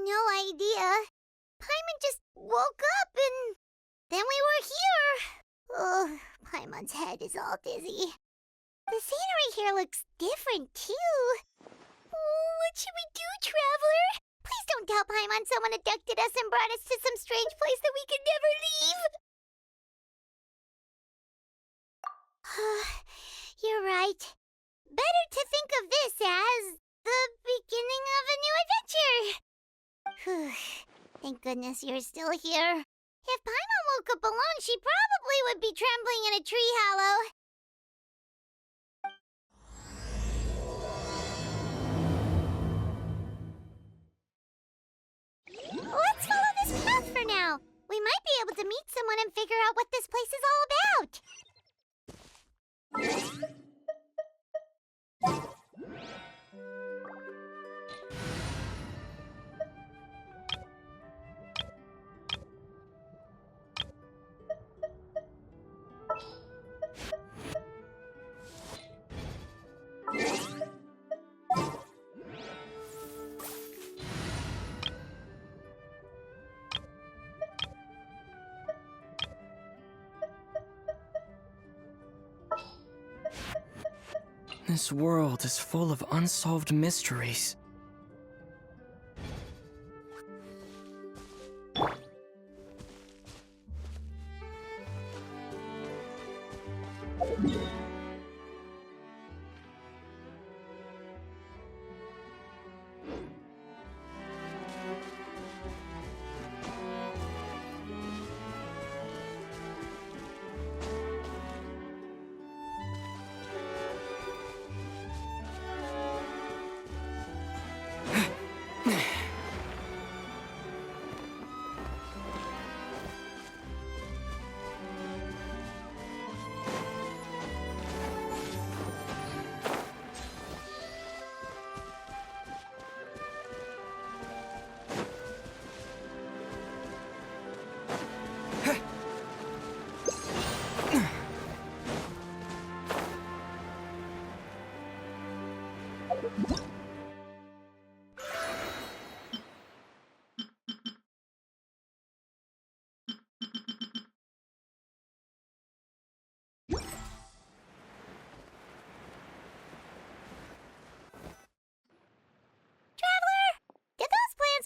No idea. Paimon just woke up and then we were here. Oh, Paimon's head is all dizzy. The scenery here looks different, too. Oh, what should we do, Traveler? Please don't tell Paimon someone abducted us and brought us to some strange place that we could never leave. You're right. Better to think of this as the beginning of a new adventure. Thank goodness you're still here. If Paimon woke up alone, she probably would be trembling in a tree hollow. Let's follow this path for now. We might be able to meet someone and figure out what this place is all about. This world is full of unsolved mysteries.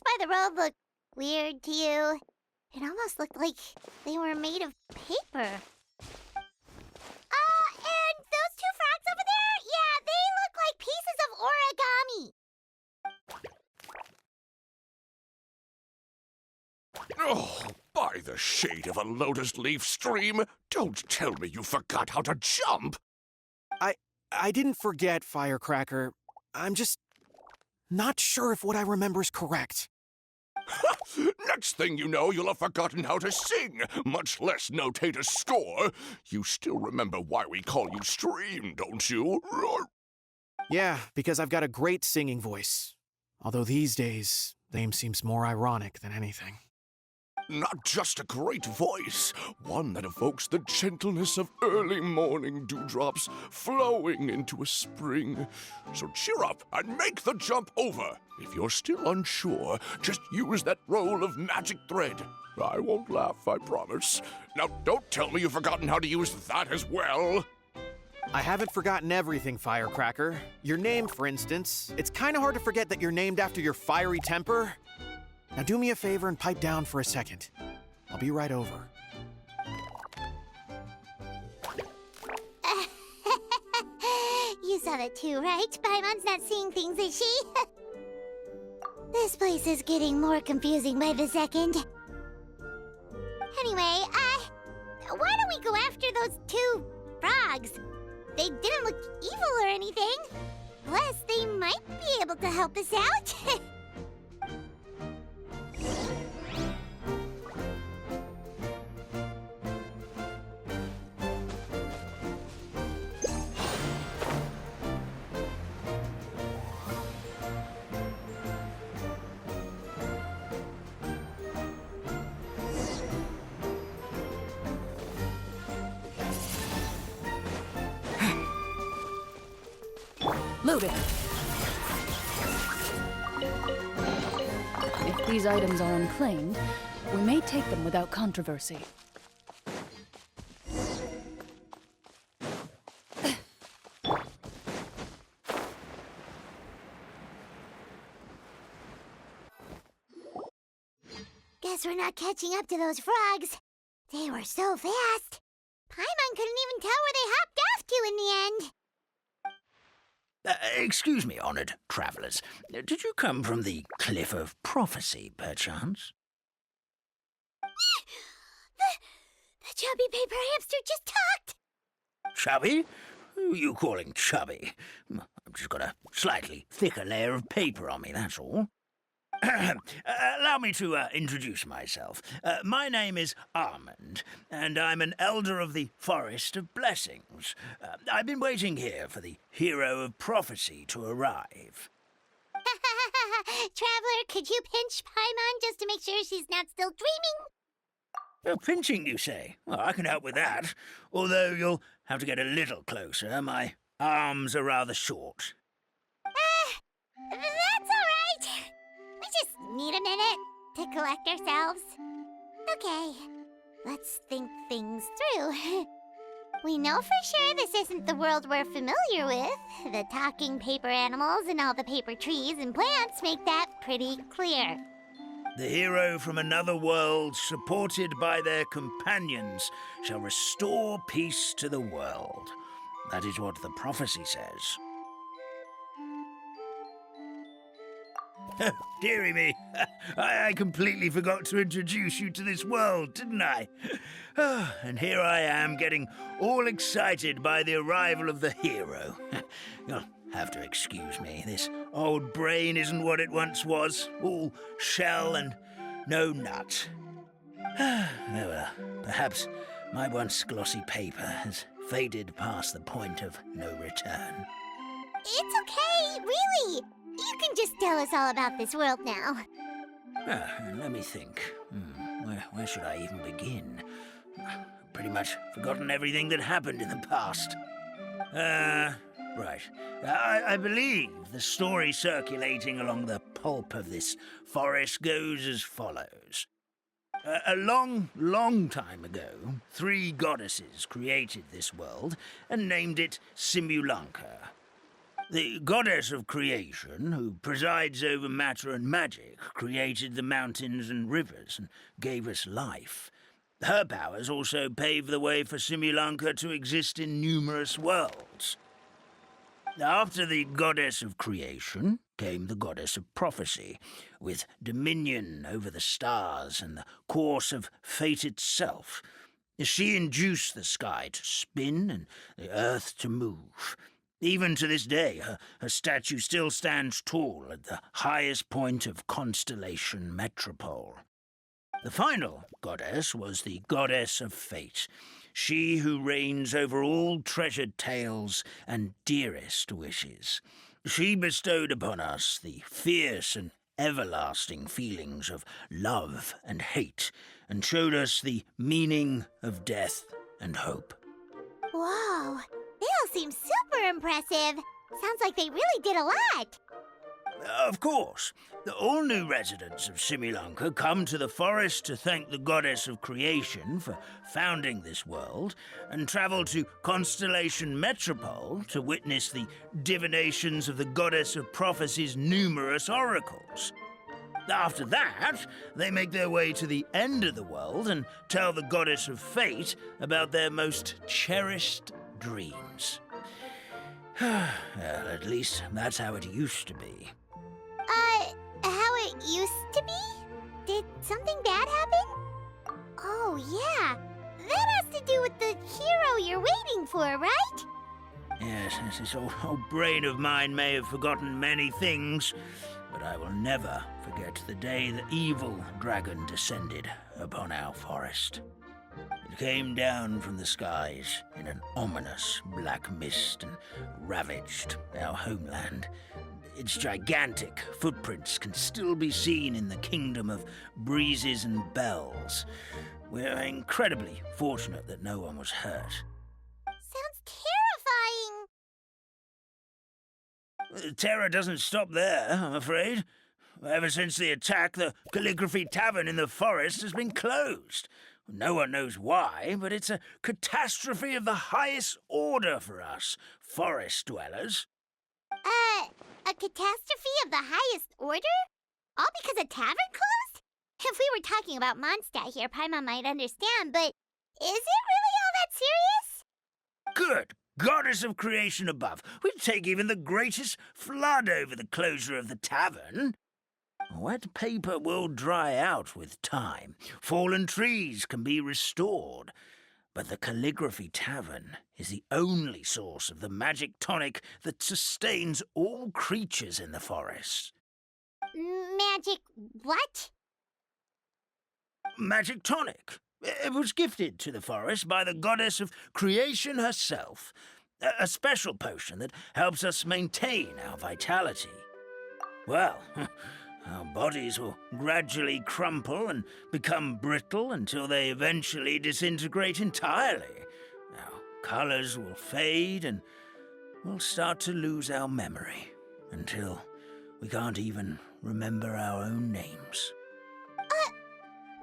By the road look weird to you? It almost looked like they were made of paper. And those two frogs over there? Yeah, they look like pieces of origami. Oh, by the shade of a lotus leaf stream, don't tell me you forgot how to jump! I didn't forget, Firecracker. I'm just not sure if what I remember is correct. Next thing you know, you'll have forgotten how to sing, much less notate a score. You still remember why we call you Stream, don't you? Yeah, because I've got a great singing voice. Although these days, the name seems more ironic than anything. Not just a great voice, one that evokes the gentleness of early morning dewdrops flowing into a spring. So cheer up and make the jump over. If you're still unsure, just use that roll of magic thread. I won't laugh, I promise. Now, don't tell me you've forgotten how to use that as well. I haven't forgotten everything, Firecracker. Your name, for instance. It's kind of hard to forget that you're named after your fiery temper. Now do me a favor and pipe down for a second. I'll be right over. You saw that too, right? Paimon's not seeing things, is she? This place is getting more confusing by the second. Anyway, why don't we go after those two frogs? They didn't look evil or anything. Plus, they might be able to help us out. Loaded. These items are unclaimed. We may take them without controversy. Guess we're not catching up to those frogs. They were so fast. Paimon couldn't even tell where they hopped off to in the end. Excuse me, honored travelers. Did you come from the Cliff of Prophecy, perchance? The chubby paper hamster just talked. Chubby? Who are you calling chubby? I've just got a slightly thicker layer of paper on me, that's all. Allow me to introduce myself. My name is Armand, and I'm an elder of the Forest of Blessings. I've been waiting here for the hero of prophecy to arrive. Traveler, could you pinch Paimon just to make sure she's not still dreaming? Pinching, you say? Well, I can help with that, although you'll have to get a little closer. My arms are rather short. That's all right. We just need a minute to collect ourselves. Okay, let's think things through. We know for sure this isn't the world we're familiar with. The talking paper animals and all the paper trees and plants make that pretty clear. The hero from another world, supported by their companions, shall restore peace to the world. That is what the prophecy says. Oh, dearie me. I completely forgot to introduce you to this world, didn't I? Oh, and here I am, getting all excited by the arrival of the hero. You'll have to excuse me. This old brain isn't what it once was. All shell and no nut. Oh, well, perhaps my once glossy paper has faded past the point of no return. It's okay, really. You can just tell us all about this world now. Let me think. Where should I even begin? Pretty much forgotten everything that happened in the past. Right. I believe the story circulating along the pulp of this forest goes as follows. A long, long time ago, 3 goddesses created this world and named it Simulanka. The goddess of creation, who presides over matter and magic, created the mountains and rivers and gave us life. Her powers also paved the way for Simulanka to exist in numerous worlds. After the goddess of creation came the goddess of prophecy, with dominion over the stars and the course of fate itself. She induced the sky to spin and the earth to move. Even to this day, her statue still stands tall at the highest point of Constellation Metropole. The final goddess was the goddess of fate, she who reigns over all treasured tales and dearest wishes. She bestowed upon us the fierce and everlasting feelings of love and hate, and showed us the meaning of death and hope. Whoa, they all seem super impressive. Sounds like they really did a lot. Of course. All new residents of Simulanka come to the forest to thank the goddess of creation for founding this world, and travel to Constellation Metropole to witness the divinations of the goddess of prophecy's numerous oracles. After that, they make their way to the end of the world and tell the goddess of fate about their most cherished dreams. Well, at least that's how it used to be. How it used to be? Did something bad happen? Oh, yeah. That has to do with the hero you're waiting for, right? Yes, this old brain of mine may have forgotten many things, but I will never forget the day the evil dragon descended upon our forest. It came down from the skies in an ominous black mist and ravaged our homeland. Its gigantic footprints can still be seen in the kingdom of breezes and bells. We're incredibly fortunate that no one was hurt. Sounds terrifying. Terror doesn't stop there, I'm afraid. Ever since the attack, the Calligraphy Tavern in the forest has been closed. No one knows why, but it's a catastrophe of the highest order for us, forest dwellers. A catastrophe of the highest order? All because a tavern closed? If we were talking about Mondstadt here, Paimon might understand, but is it really all that serious? Good goddess of creation above. We'd take even the greatest flood over the closure of the tavern. Wet paper will dry out with time. Fallen trees can be restored. But the Calligraphy Tavern is the only source of the magic tonic that sustains all creatures in the forest. Magic what? Magic tonic. It was gifted to the forest by the goddess of creation herself. A special potion that helps us maintain our vitality. Well, our bodies will gradually crumple and become brittle until they eventually disintegrate entirely. Our colors will fade and we'll start to lose our memory until we can't even remember our own names.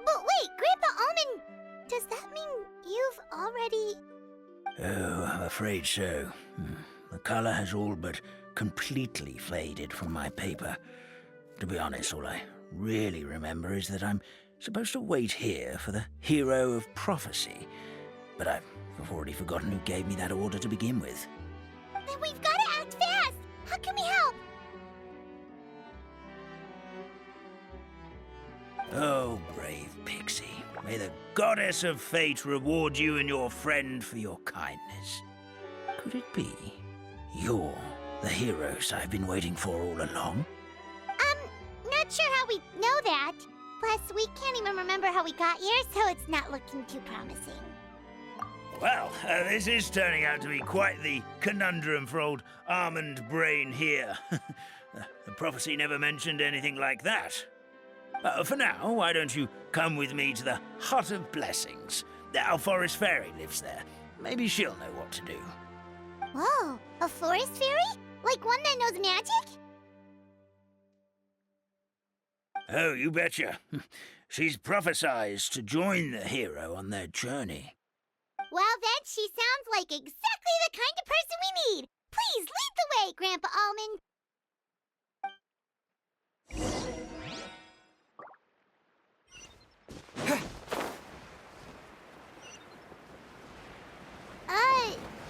But wait, Grandpa Almond, does that mean you've already... Oh, I'm afraid so. The color has all but completely faded from my paper. To be honest, all I really remember is that I'm supposed to wait here for the hero of prophecy. But I've already forgotten who gave me that order to begin with. Then we've got to act fast! How can we help? Oh, brave Pixie. May the goddess of fate reward you and your friend for your kindness. Could it be you're the heroes I've been waiting for all along? Not sure how we know that. Plus, we can't even remember how we got here, so it's not looking too promising. Well, this is turning out to be quite the conundrum for old Almond Brain here. The prophecy never mentioned anything like that. For now, why don't you come with me to the Hut of Blessings? Our forest fairy lives there. Maybe she'll know what to do. Whoa, a forest fairy? Like one that knows magic? Oh, you betcha. She's prophesized to join the hero on their journey. Well, then she sounds like exactly the kind of person we need. Please lead the way, Grandpa Almond.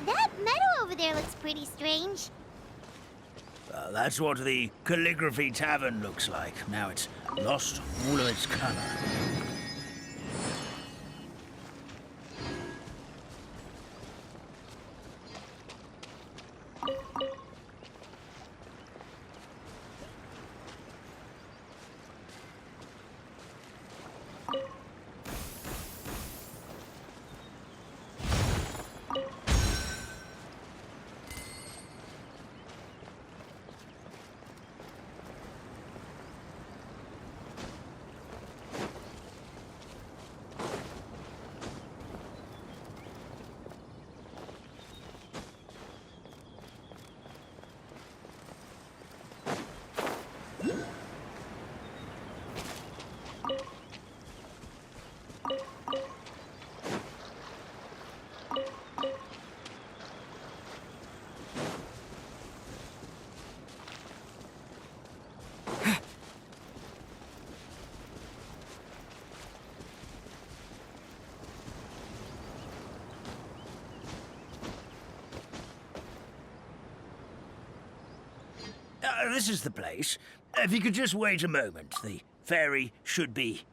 That meadow over there looks pretty strange. That's what the Calligraphy Tavern looks like. Now it's lost all of its color. This is the place. If you could just wait a moment, the fairy should be